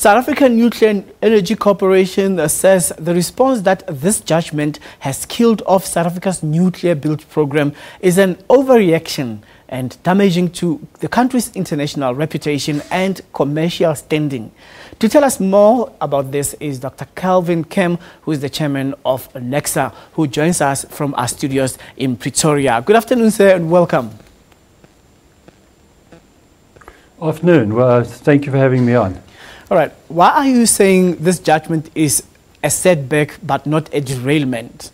South African Nuclear Energy Corporation says the response that this judgment has killed off South Africa's nuclear build program is an overreaction and damaging to the country's international reputation and commercial standing. To tell us more about this is Dr. Kelvin Kemm, who is the chairman of Necsa, who joins us from our studios in Pretoria. Good afternoon, sir, and welcome. Afternoon. Well, thank you for having me on. All right. Why are you saying this judgment is a setback but not a derailment?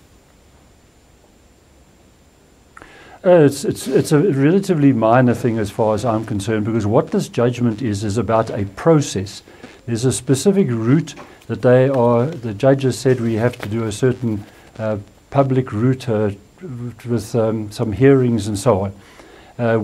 It's a relatively minor thing as far as I'm concerned, because what this judgment is about a process. There's a specific route that the judges said we have to do a certain public route with some hearings and so on.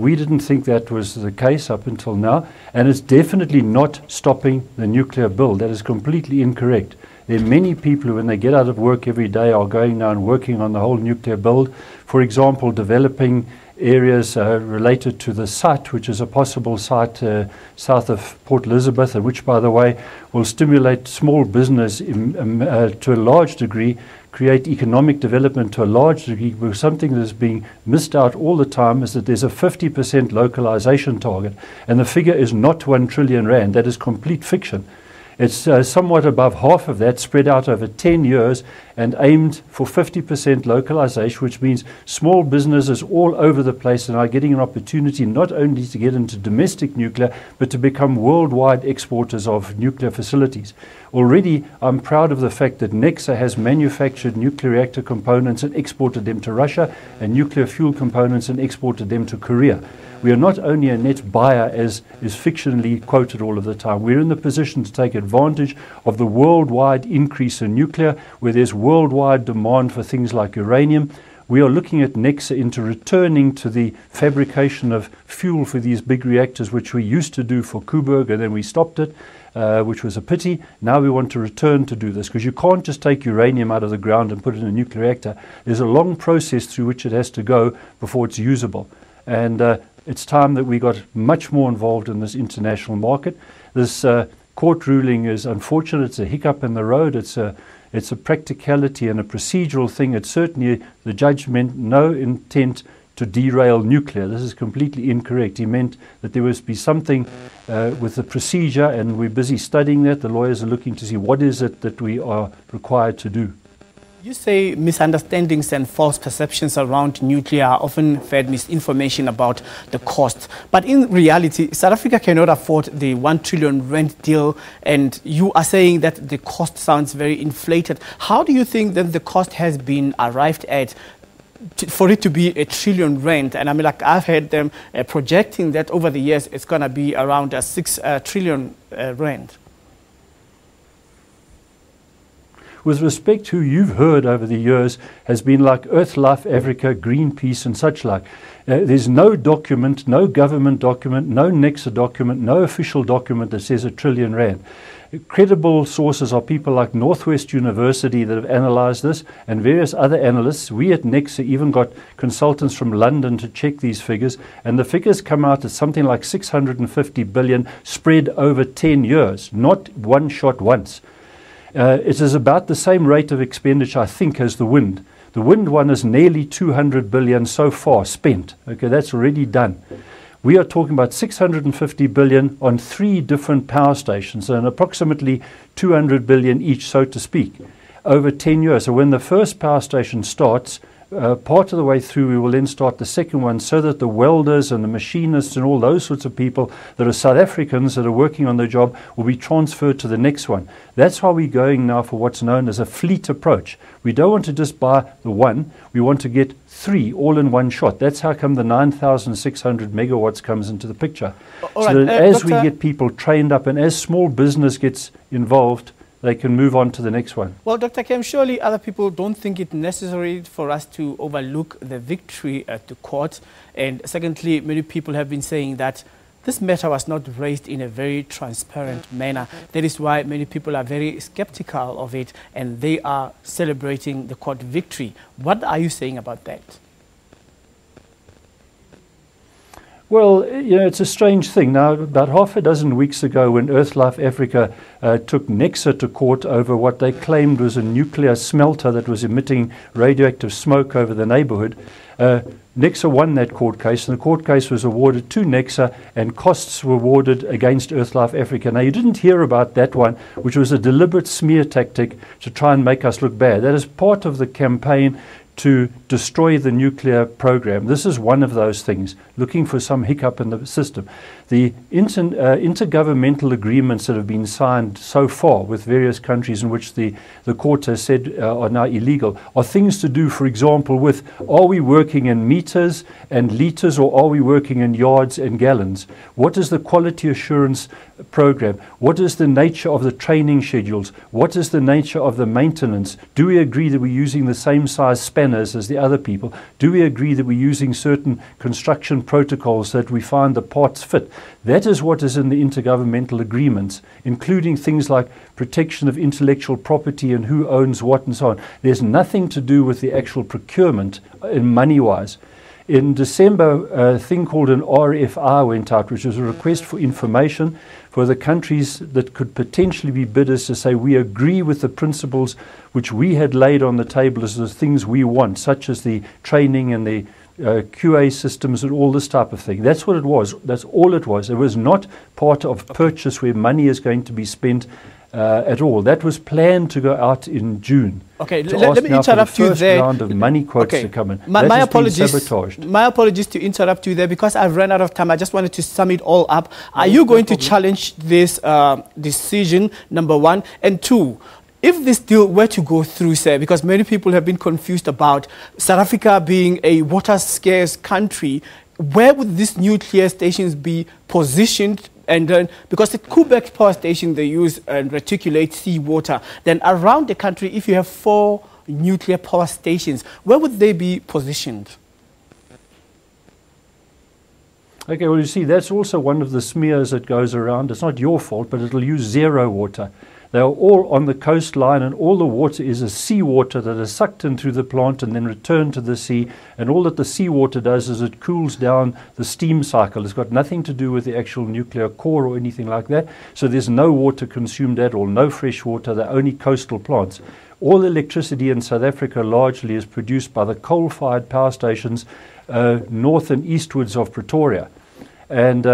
We didn't think that was the case up until now, and it's definitely not stopping the nuclear build. That is completely incorrect. There are many people who, when they get out of work every day, are going now and working on the whole nuclear build. For example, developing areas related to the site, which is a possible site south of Port Elizabeth, which, by the way, will stimulate small business to a large degree, create economic development to a large degree. Because something that is being missed out all the time is that there's a 50% localization target, and the figure is not 1 trillion rand. That is complete fiction. It's somewhat above half of that, spread out over 10 years and aimed for 50% localization, which means small businesses all over the place are getting an opportunity not only to get into domestic nuclear, but to become worldwide exporters of nuclear facilities. Already, I'm proud of the fact that Necsa has manufactured nuclear reactor components and exported them to Russia, and nuclear fuel components and exported them to Korea. We are not only a net buyer, as is fictionally quoted all of the time. We're in the position to take advantage of the worldwide increase in nuclear, where there's worldwide demand for things like uranium. We are looking at Necsa into returning to the fabrication of fuel for these big reactors, which we used to do for Coburg, and then we stopped it, which was a pity. Now we want to return to do this, because you can't just take uranium out of the ground and put it in a nuclear reactor. There's a long process through which it has to go before it's usable. And it's time that we got much more involved in this international market. This court ruling is unfortunate. It's a hiccup in the road. It's a practicality and a procedural thing. It's certainly, the judge meant no intent to derail nuclear. This is completely incorrect. He meant that there must be something with the procedure, and we're busy studying that. The lawyers are looking to see what is it that we are required to do. You say misunderstandings and false perceptions around nuclear often fed misinformation about the cost. But in reality, South Africa cannot afford the 1 trillion rand deal, and you are saying that the cost sounds very inflated. How do you think that the cost has been arrived at for it to be 1 trillion rand? And I mean, like, I've heard them projecting that over the years it's going to be around 6 trillion rand. With respect to who you've heard over the years has been like Earth Life Africa, Greenpeace and such like. There's no document, no government document, no Necsa document, no official document that says 1 trillion rand. Credible sources are people like Northwest University that have analysed this, and various other analysts. We at Necsa even got consultants from London to check these figures, and the figures come out at something like 650 billion spread over 10 years, not one shot once. It is about the same rate of expenditure, I think, as the wind. The wind one is nearly 200 billion so far spent. Okay, that's already done. We are talking about 650 billion on 3 different power stations, and approximately 200 billion each, so to speak, over 10 years. So when the first power station starts, part of the way through, we will then start the second one, so that the welders and the machinists and all those sorts of people that are South Africans that are working on the job will be transferred to the next one. That's why we're going now for what's known as a fleet approach. We don't want to just buy the one, we want to get 3 all in one shot. That's how come the 9,600 megawatts comes into the picture. So that as we get people trained up and as small business gets involved, they can move on to the next one. Well, Dr. Kemm, surely other people don't think it necessary for us to overlook the victory at the court. And secondly, many people have been saying that this matter was not raised in a very transparent manner. That is why many people are very skeptical of it, and they are celebrating the court victory. What are you saying about that? Well, it's a strange thing. Now, about half a dozen weeks ago, when EarthLife Africa took Necsa to court over what they claimed was a nuclear smelter that was emitting radioactive smoke over the neighborhood, Necsa won that court case, and the court case was awarded to Necsa, and costs were awarded against EarthLife Africa. Now, you didn't hear about that one, which was a deliberate smear tactic to try and make us look bad. That is part of the campaign to destroy the nuclear program. This is one of those things, looking for some hiccup in the system. The intergovernmental agreements that have been signed so far with various countries in which the court has said are now illegal are things to do, for example, with are we working in meters and liters, or are we working in yards and gallons? What is the quality assurance program? What is the nature of the training schedules? What is the nature of the maintenance? Do we agree that we're using the same size spanners as the other people? Do we agree that we're using certain construction protocols that we find the parts fit? That is what is in the intergovernmental agreements, including things like protection of intellectual property and who owns what and so on. There's nothing to do with the actual procurement in money-wise. In December, a thing called an RFI went out, which was a request for information for the countries that could potentially be bidders to say, we agree with the principles which we had laid on the table as the things we want, such as the training and the QA systems and all this type of thing. That's what it was. That's all it was. It was not part of purchase where money is going to be spent at all. That was planned to go out in June. Okay, let me interrupt you there. Round of money quotes to come in. My apologies. My apologies to interrupt you there, because I've run out of time. I just wanted to sum it all up. Are you going to challenge this decision, number one? And two, if this deal were to go through, sir, because many people have been confused about South Africa being a water-scarce country, where would these nuclear stations be positioned? And because the Quebec power station, they use and reticulate seawater. Then around the country, if you have 4 nuclear power stations, where would they be positioned? Okay, well, you see, that's also one of the smears that goes around. It's not your fault, but it'll use zero water. They are all on the coastline, and all the water is a seawater that is sucked in through the plant and then returned to the sea. And all that the seawater does is it cools down the steam cycle. It's got nothing to do with the actual nuclear core or anything like that. So there's no water consumed at all, no fresh water. They're only coastal plants. All electricity in South Africa largely is produced by the coal-fired power stations north and eastwards of Pretoria. And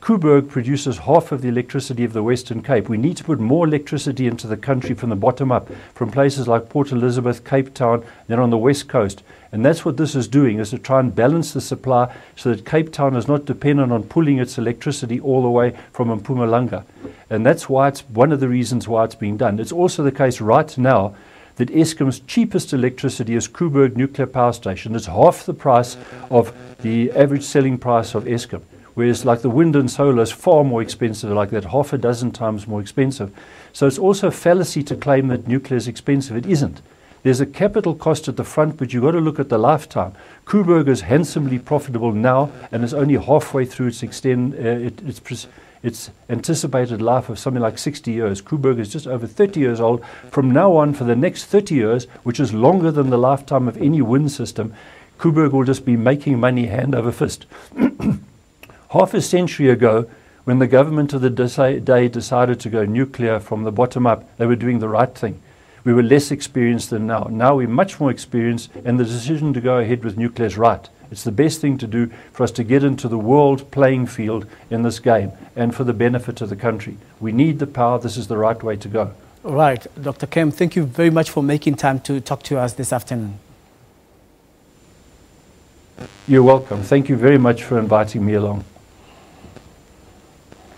Koeberg produces half of the electricity of the Western Cape. We need to put more electricity into the country from the bottom up, from places like Port Elizabeth, Cape Town, then on the West Coast. And that's what this is doing, is to try and balance the supply so that Cape Town is not dependent on pulling its electricity all the way from Mpumalanga. And that's why it's one of the reasons why it's being done. It's also the case right now that Eskom's cheapest electricity is Koeberg Nuclear Power Station. It's half the price of the average selling price of Eskom. Whereas like the wind and solar is far more expensive, like that, half a dozen times more expensive. So it's also a fallacy to claim that nuclear is expensive. It isn't. There's a capital cost at the front, but you've got to look at the lifetime. Koeberg is handsomely profitable now and is only halfway through its anticipated life of something like 60 years. Koeberg is just over 30 years old. From now on, for the next 30 years, which is longer than the lifetime of any wind system, Koeberg will just be making money hand over fist. Half a century ago, when the government of the day decided to go nuclear from the bottom up, they were doing the right thing. We were less experienced than now. Now we're much more experienced, and the decision to go ahead with nuclear is right. It's the best thing to do for us to get into the world playing field in this game and for the benefit of the country. We need the power. This is the right way to go. Right. Dr. Kemm, thank you very much for making time to talk to us this afternoon. You're welcome. Thank you very much for inviting me along.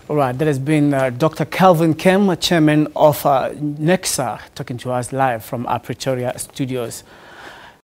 All right, that has been Dr. Kelvin Kemm, Chairman of Necsa, talking to us live from our Pretoria Studios.